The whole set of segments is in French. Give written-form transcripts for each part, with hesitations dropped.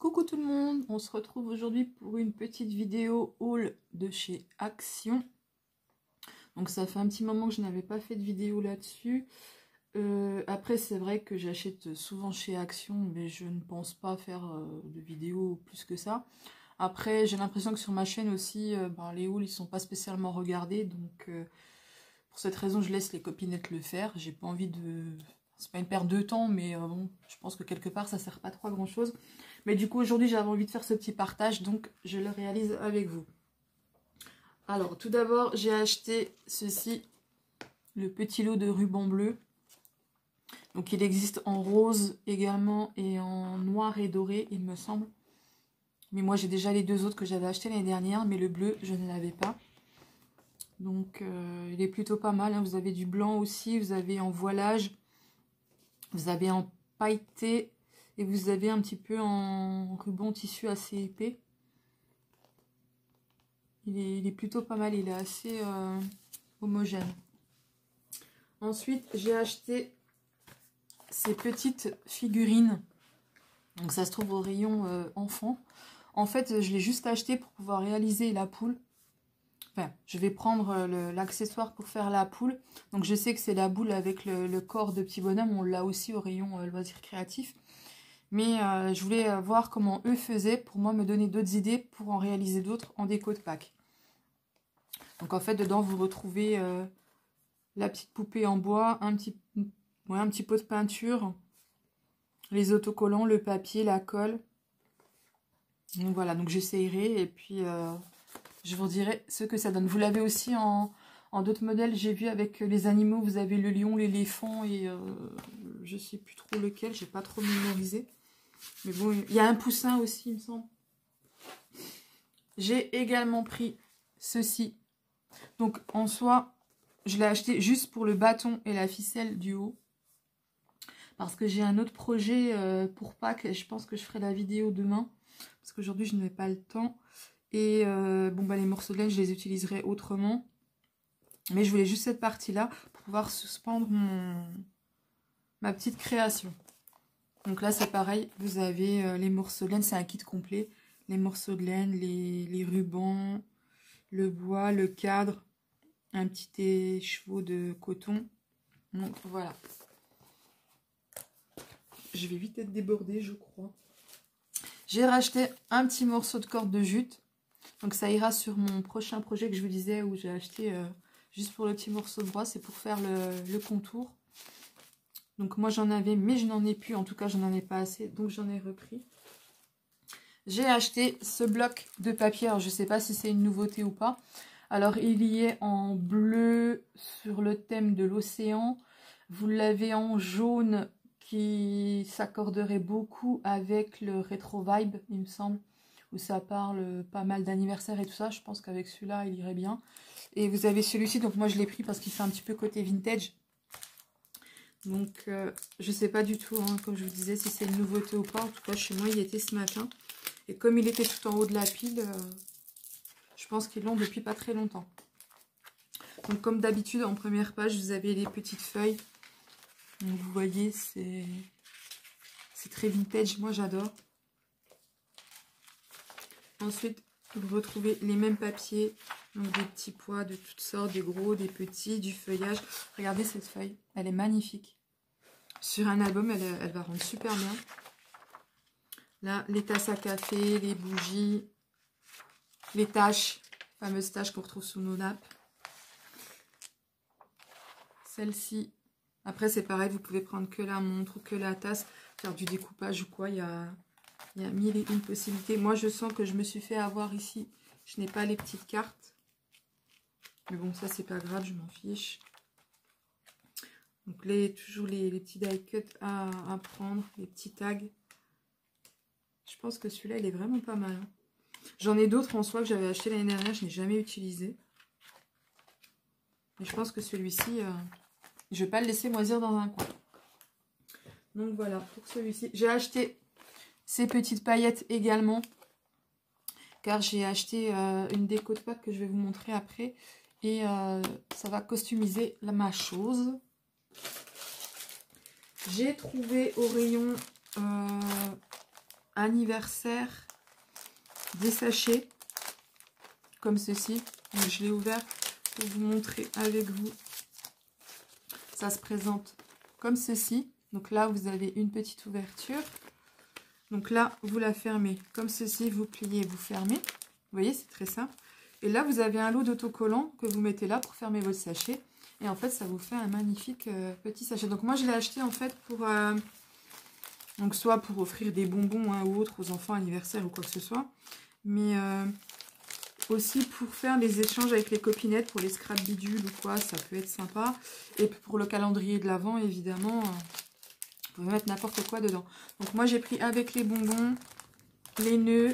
Coucou tout le monde, on se retrouve aujourd'hui pour une petite vidéo haul de chez Action. Donc ça fait un petit moment que je n'avais pas fait de vidéo là-dessus. Après c'est vrai que j'achète souvent chez Action, mais je ne pense pas faire de vidéo plus que ça. Après j'ai l'impression que sur ma chaîne aussi, les hauls ils sont pas spécialement regardés, donc pour cette raison je laisse les copinettes le faire. J'ai pas envie de... C'est pas une perte de temps, mais bon, je pense que quelque part ça sert pas trop à grand chose. Mais du coup aujourd'hui j'avais envie de faire ce petit partage, donc je le réalise avec vous. Alors tout d'abord j'ai acheté ceci, le petit lot de ruban bleu. Donc il existe en rose également et en noir et doré il me semble. Mais moi j'ai déjà les deux autres que j'avais acheté l'année dernière, mais le bleu je ne l'avais pas. Donc il est plutôt pas mal, hein. Vous avez du blanc aussi, vous avez en voilage, vous avez en pailleté et vous avez un petit peu en ruban tissu assez épais. Il est plutôt pas mal, il est assez homogène. Ensuite, j'ai acheté ces petites figurines. Donc ça se trouve au rayon enfant. En fait, je l'ai juste acheté pour pouvoir réaliser la poule. Enfin, je vais prendre l'accessoire pour faire la poule. Donc je sais que c'est la boule avec le corps de petit bonhomme. On l'a aussi au rayon loisirs créatifs. Mais je voulais voir comment eux faisaient pour moi me donner d'autres idées pour en réaliser d'autres en déco de Pâques. Donc en fait, dedans, vous retrouvez la petite poupée en bois, un petit pot de peinture, les autocollants, le papier, la colle. Donc voilà, donc j'essayerai et puis je vous dirai ce que ça donne. Vous l'avez aussi en d'autres modèles, j'ai vu avec les animaux, vous avez le lion, l'éléphant et je sais plus trop lequel, j'ai pas trop mémorisé. Mais bon, il y a un poussin aussi, il me semble. J'ai également pris ceci. Donc en soi, je l'ai acheté juste pour le bâton et la ficelle du haut. Parce que j'ai un autre projet pour Pâques et je pense que je ferai la vidéo demain. Parce qu'aujourd'hui je n'ai pas le temps. Et les morceaux de laine, je les utiliserai autrement. Mais je voulais juste cette partie-là pour pouvoir suspendre ma petite création. Donc là c'est pareil, vous avez les morceaux de laine, c'est un kit complet. Les morceaux de laine, les rubans, le bois, le cadre, un petit écheveau de coton. Donc voilà. Je vais vite être débordée, je crois. J'ai racheté un petit morceau de corde de jute. Donc ça ira sur mon prochain projet que je vous disais, où j'ai acheté juste pour le petit morceau de bois. C'est pour faire le contour. Donc moi j'en avais, mais je n'en ai plus. En tout cas, je n'en ai pas assez, donc j'en ai repris. J'ai acheté ce bloc de papier. Alors je ne sais pas si c'est une nouveauté ou pas. Alors il y est en bleu sur le thème de l'océan. Vous l'avez en jaune qui s'accorderait beaucoup avec le rétro vibe, il me semble, où ça parle pas mal d'anniversaire et tout ça. Je pense qu'avec celui-là, il irait bien. Et vous avez celui-ci, donc moi je l'ai pris parce qu'il fait un petit peu côté vintage. Donc je sais pas du tout, hein, comme je vous disais, si c'est une nouveauté ou pas. En tout cas, chez moi, il était ce matin. Et comme il était tout en haut de la pile, je pense qu'ils l'ont depuis pas très longtemps. Donc comme d'habitude, en première page, vous avez les petites feuilles. Donc vous voyez, c'est très vintage, moi j'adore. Ensuite, vous retrouvez les mêmes papiers, donc des petits pois de toutes sortes, des gros, des petits, du feuillage. Regardez cette feuille, elle est magnifique. Sur un album, elle va rendre super bien. Là, les tasses à café, les bougies, les taches, fameuses taches qu'on retrouve sous nos nappes. Celle-ci. Après, c'est pareil, vous pouvez prendre que la montre ou que la tasse, faire du découpage ou quoi, il y a mille et une possibilités. Moi, je sens que je me suis fait avoir ici. Je n'ai pas les petites cartes. Mais bon, ça, c'est pas grave, je m'en fiche. Donc, toujours les petits die cuts à prendre, les petits tags. Je pense que celui-là, il est vraiment pas mal. Hein. J'en ai d'autres en soi que j'avais acheté l'année dernière, je n'ai jamais utilisé. Mais je pense que celui-ci... je ne vais pas le laisser moisir dans un coin. Donc voilà, pour celui-ci. J'ai acheté ces petites paillettes également. Car j'ai acheté une déco de Pâques que je vais vous montrer après. Et ça va customiser ma chose. J'ai trouvé au rayon anniversaire des sachets comme ceci. Donc, je l'ai ouvert pour vous montrer avec vous. Ça se présente comme ceci. Donc là, vous avez une petite ouverture. Donc là, vous la fermez comme ceci. Vous pliez, vous fermez. Vous voyez, c'est très simple. Et là, vous avez un lot d'autocollants que vous mettez là pour fermer votre sachet. Et en fait, ça vous fait un magnifique petit sachet. Donc moi, je l'ai acheté en fait pour... donc soit pour offrir des bonbons hein, ou autres aux enfants anniversaires ou quoi que ce soit. Mais aussi pour faire des échanges avec les copinettes, pour les scrap bidules ou quoi, ça peut être sympa. Et pour le calendrier de l'Avent, évidemment, vous pouvez mettre n'importe quoi dedans. Donc moi, j'ai pris avec les bonbons, les nœuds,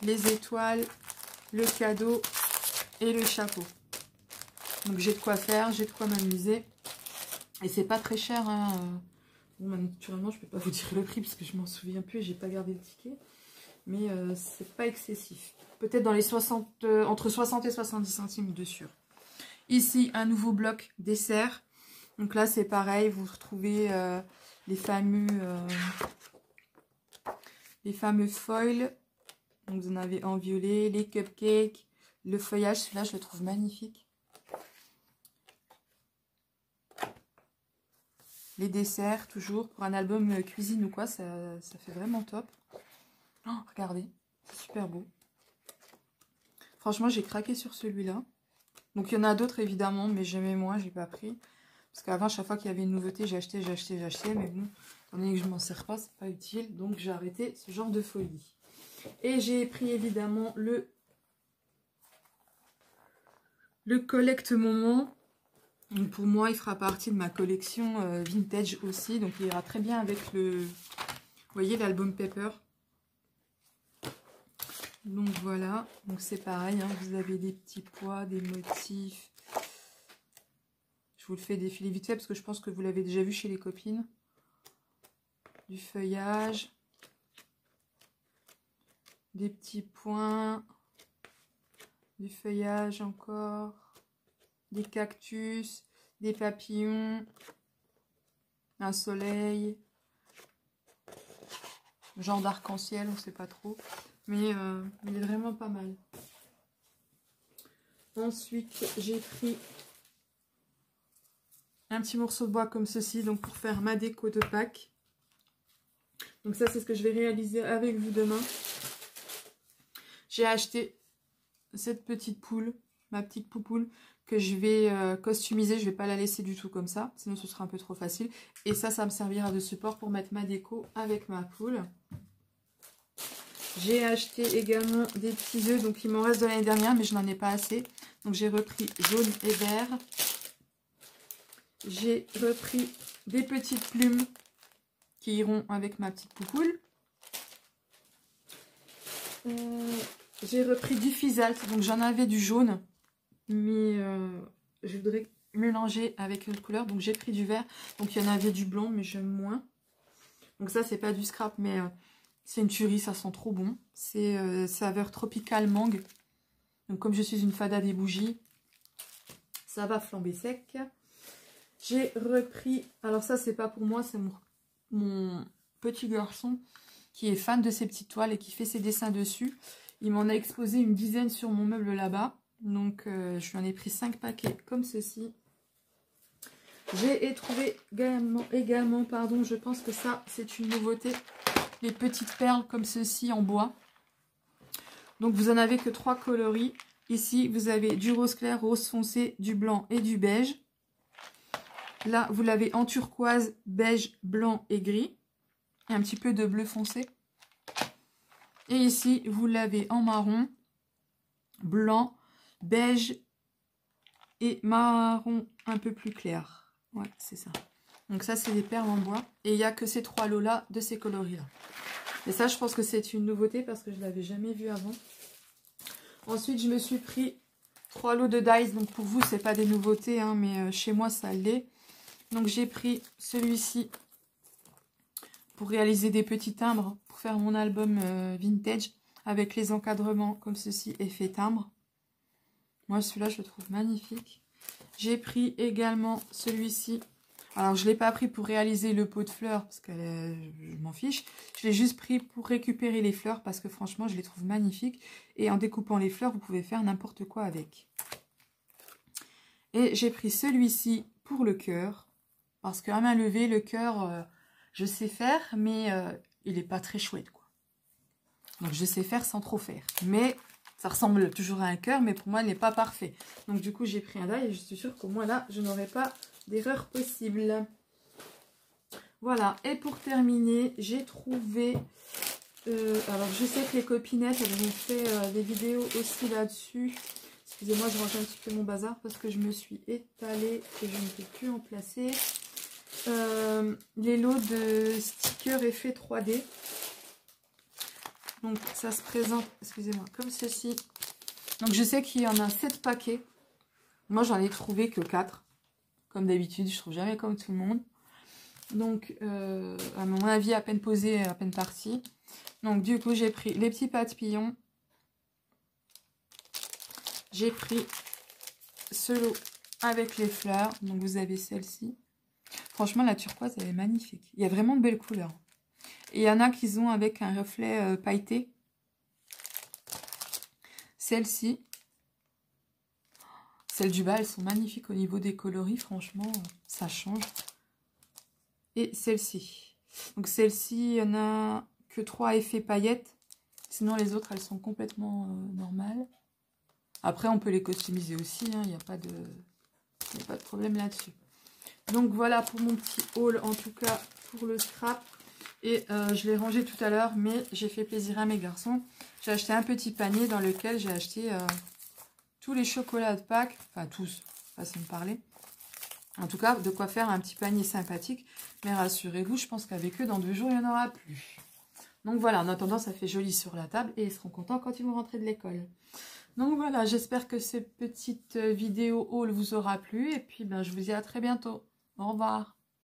les étoiles, le cadeau et le chapeau. Donc j'ai de quoi faire, j'ai de quoi m'amuser. Et c'est pas très cher. Hein. Bon, naturellement, je peux pas vous dire le prix parce que je m'en souviens plus et j'ai pas gardé le ticket. Mais c'est pas excessif. Peut-être dans les 60, entre 60 et 70 centimes de sûr. Ici, un nouveau bloc dessert. Donc là, c'est pareil. Vous retrouvez les fameux foils. Donc vous en avez en violet, les cupcakes, le feuillage. Celui-là, je le trouve magnifique. Les desserts, toujours. Pour un album cuisine ou quoi, ça fait vraiment top. Oh, regardez, c'est super beau. Franchement, j'ai craqué sur celui-là. Donc, il y en a d'autres, évidemment, mais j'aimais moins, j'ai pas pris. Parce qu'avant, chaque fois qu'il y avait une nouveauté, j'achetais. Mais bon, étant donné que je m'en sers pas, c'est pas utile. Donc, j'ai arrêté ce genre de folie. Et j'ai pris, évidemment, le Collect Moment. Donc, pour moi, il fera partie de ma collection vintage aussi. Donc, il ira très bien avec le... Vous voyez, l'album Pepper. Donc voilà, donc c'est pareil, hein, vous avez des petits pois, des motifs. Je vous le fais défiler vite fait parce que je pense que vous l'avez déjà vu chez les copines. Du feuillage. Des petits points. Du feuillage encore. Des cactus. Des papillons. Un soleil. Genre d'arc-en-ciel, on ne sait pas trop. Mais il est vraiment pas mal. Ensuite, j'ai pris un petit morceau de bois comme ceci, donc pour faire ma déco de Pâques. Donc ça, c'est ce que je vais réaliser avec vous demain. J'ai acheté cette petite poule, ma petite poupoule, que je vais customiser. Je ne vais pas la laisser du tout comme ça, sinon ce sera un peu trop facile. Et ça me servira de support pour mettre ma déco avec ma poule. J'ai acheté également des petits œufs, donc il m'en reste de l'année dernière, mais je n'en ai pas assez. Donc j'ai repris jaune et vert. J'ai repris des petites plumes qui iront avec ma petite poupoule. J'ai repris du Physalte, donc j'en avais du jaune, mais je voudrais mélanger avec une autre couleur, donc j'ai pris du vert. Donc il y en avait du blanc, mais j'aime moins. Donc ça, c'est pas du scrap, mais... c'est une tuerie, ça sent trop bon. C'est saveur tropicale mangue. Donc comme je suis une fada des bougies, ça va flamber sec. J'ai repris, alors ça c'est pas pour moi, c'est mon petit garçon qui est fan de ces petites toiles et qui fait ses dessins dessus. Il m'en a exposé une dizaine sur mon meuble là-bas. Donc je lui en ai pris 5 paquets comme ceci. J'ai trouvé également, pardon, je pense que ça c'est une nouveauté. Les petites perles comme ceci en bois. Donc vous en avez que 3 coloris. Ici vous avez du rose clair, rose foncé, du blanc et du beige. Là vous l'avez en turquoise, beige, blanc et gris. Et un petit peu de bleu foncé. Et ici vous l'avez en marron, blanc, beige et marron un peu plus clair. Ouais, c'est ça. Donc ça c'est des perles en bois. Et il n'y a que ces 3 lots là de ces coloris là. Et ça, je pense que c'est une nouveauté parce que je ne l'avais jamais vu avant. Ensuite, je me suis pris 3 lots de dies. Donc, pour vous, ce n'est pas des nouveautés, hein, mais chez moi, ça l'est. Donc, j'ai pris celui-ci pour réaliser des petits timbres, pour faire mon album vintage avec les encadrements comme ceci, effet timbre. Moi, celui-là, je le trouve magnifique. J'ai pris également celui-ci Alors, je ne l'ai pas pris pour réaliser le pot de fleurs, parce que je m'en fiche. Je l'ai juste pris pour récupérer les fleurs, parce que franchement, je les trouve magnifiques. Et en découpant les fleurs, vous pouvez faire n'importe quoi avec. Et j'ai pris celui-ci pour le cœur, parce qu'à main levée, le cœur, je sais faire, mais il n'est pas très chouette, quoi. Donc, je sais faire sans trop faire. Mais ça ressemble toujours à un cœur, mais pour moi, il n'est pas parfait. Donc, du coup, j'ai pris un die et je suis sûre qu'au moins là, je n'aurai pas d'erreur possible. Voilà. Et pour terminer, j'ai trouvé... alors, je sais que les copinettes, elles ont fait des vidéos aussi là-dessus. Excusez-moi, je range un petit peu mon bazar parce que je me suis étalée et je ne peux plus en placer. Les lots de stickers effet 3D. Donc, ça se présente, excusez-moi, comme ceci. Donc, je sais qu'il y en a 7 paquets. Moi, j'en ai trouvé que 4. Comme d'habitude, je trouve jamais comme tout le monde. Donc, à mon avis, à peine posé, à peine parti. Donc, du coup, j'ai pris les petits papillons. J'ai pris ce lot avec les fleurs. Donc, vous avez celle-ci. Franchement, la turquoise, elle est magnifique. Il y a vraiment de belles couleurs. Et il y en a qui ont avec un reflet pailleté. Celle-ci. Celles du bas, elles sont magnifiques au niveau des coloris. Franchement, ça change. Et celle-ci. Donc celle-ci, il n'y en a que 3 effets paillettes. Sinon, les autres, elles sont complètement normales. Après, on peut les customiser aussi. Il n'y a pas de problème là-dessus. Donc voilà pour mon petit haul, en tout cas pour le scrap. Et je l'ai rangé tout à l'heure, mais j'ai fait plaisir à mes garçons. J'ai acheté un petit panier dans lequel j'ai acheté tous les chocolats de Pâques. Enfin tous, façon de parler. En tout cas, de quoi faire un petit panier sympathique. Mais rassurez-vous, je pense qu'avec eux, dans 2 jours, il n'y en aura plus. Donc voilà, en attendant, ça fait joli sur la table. Et ils seront contents quand ils vont rentrer de l'école. Donc voilà, j'espère que cette petite vidéo haul vous aura plu. Et puis, ben, je vous dis à très bientôt. Au revoir.